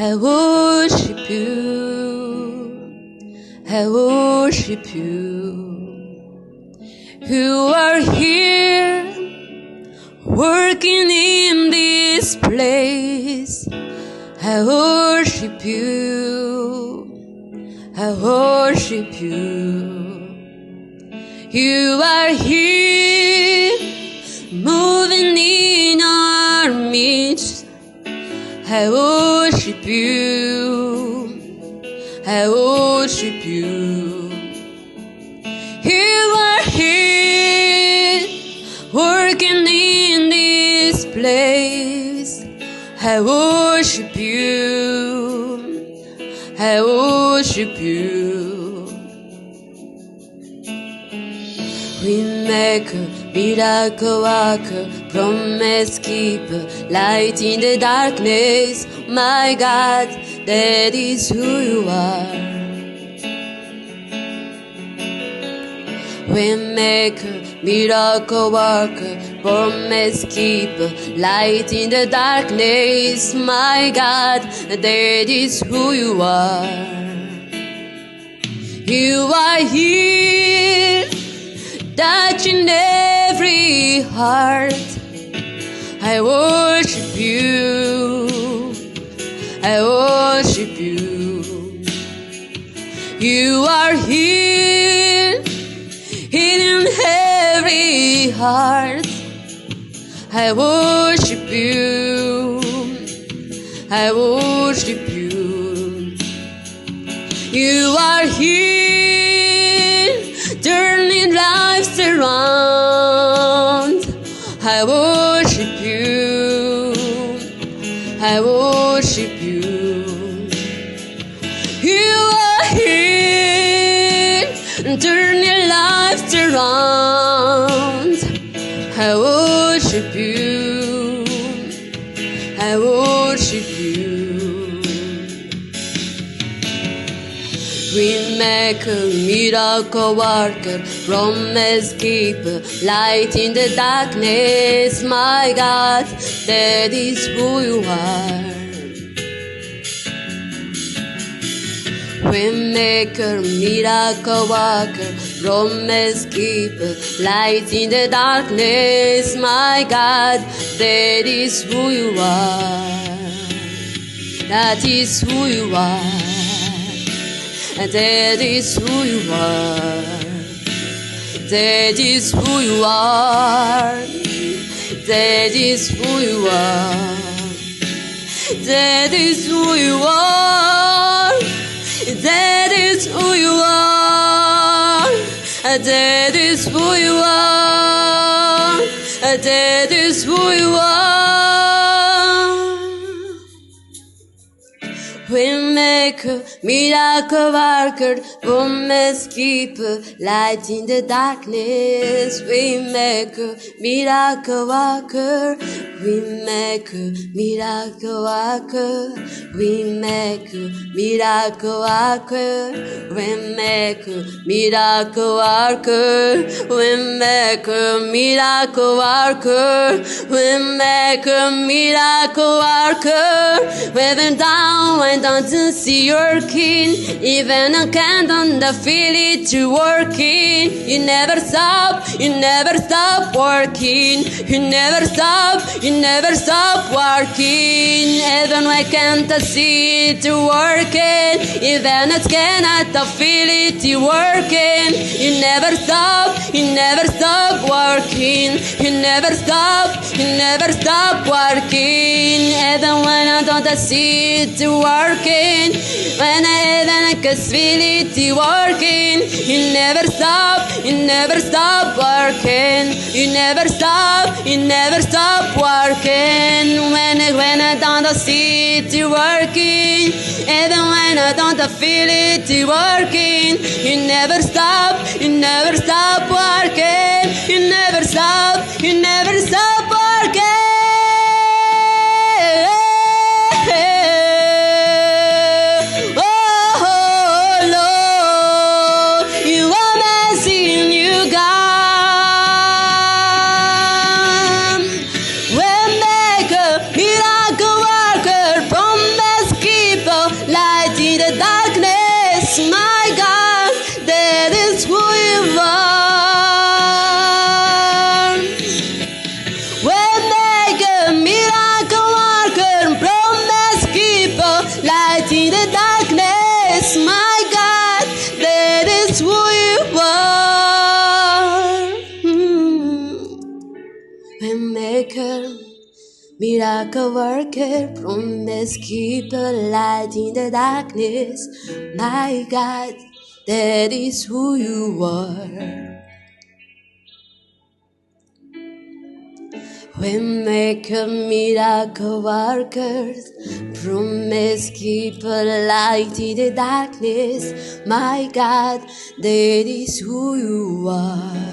I worship you, I worship you. You are here, working in this place. I worship you, I worship you. You are here, moving in our midst. I worship you, I worship you. You are here, working in this place. I worship you, I worship you. Waymaker, miracle worker, promise keeper, light in the darkness. My God, that is who you are. Waymaker, miracle worker, promise keeper, light in the darkness. My God, that is who you are. You are here, touching every heart. I worship you, I worship you. You are here, in every heart. I worship you, I worship you. You are here, turning lives around. I worship you, I worship you. You are here, turning lives around. I worship you, I worship you. Waymaker, miracle worker, promise keeper, light in the darkness. My God, that is who you are. Waymaker, miracle worker, promise keeper, light in the darkness. My God, that is who you are. That is who you are. That is who you are. That is who you are. That is who you are. That is who you are. That is who you are. That is who you are. That is who you are. Waymaker, miracle worker, promise keeper, light in the darkness. Waymaker, miracle worker, waymaker, miracle worker, waymaker, miracle worker, waymaker, miracle worker, waymaker, miracle worker, waymaker, miracle worker. Waving down and down to see your king, even a candle that feel it you working. You never stop, you never stop working. You never stop, you never stop working. Even when I can't see it you working, even I cannot feel it you working. You never stop, you never stop working. You never stop, you never stop working. Even when I don't see it you working, when I can feel it you working. You never stop, you never stop working. You never stop, you never stop working. When I don't see it you working, even when I don't feel it you working. You never stop, you never stop working. You never stop, you never stop working. Waymaker, miracle worker, promise keeper. light in the darkness. My God, that is who you are. Waymaker, miracle worker, promise keeper, light in the darkness. My God, that is who you are. Waymaker, miracle worker, promise keeper, light in the darkness. My God, that is who you are. Waymaker, miracle worker, promise keeper, light in the darkness. My God, that is who you are.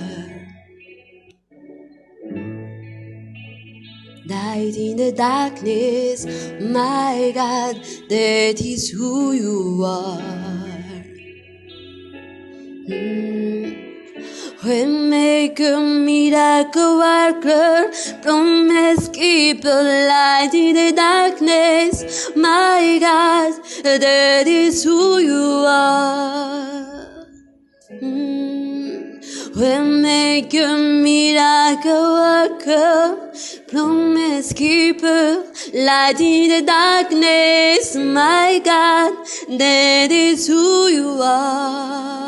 Light in the darkness, my God, that is who you are. Waymaker, miracle worker, promise keeper, light in the darkness, my God, that is who you are. Waymaker, miracle worker, promise keeper, light in the darkness, my God, that is who you are.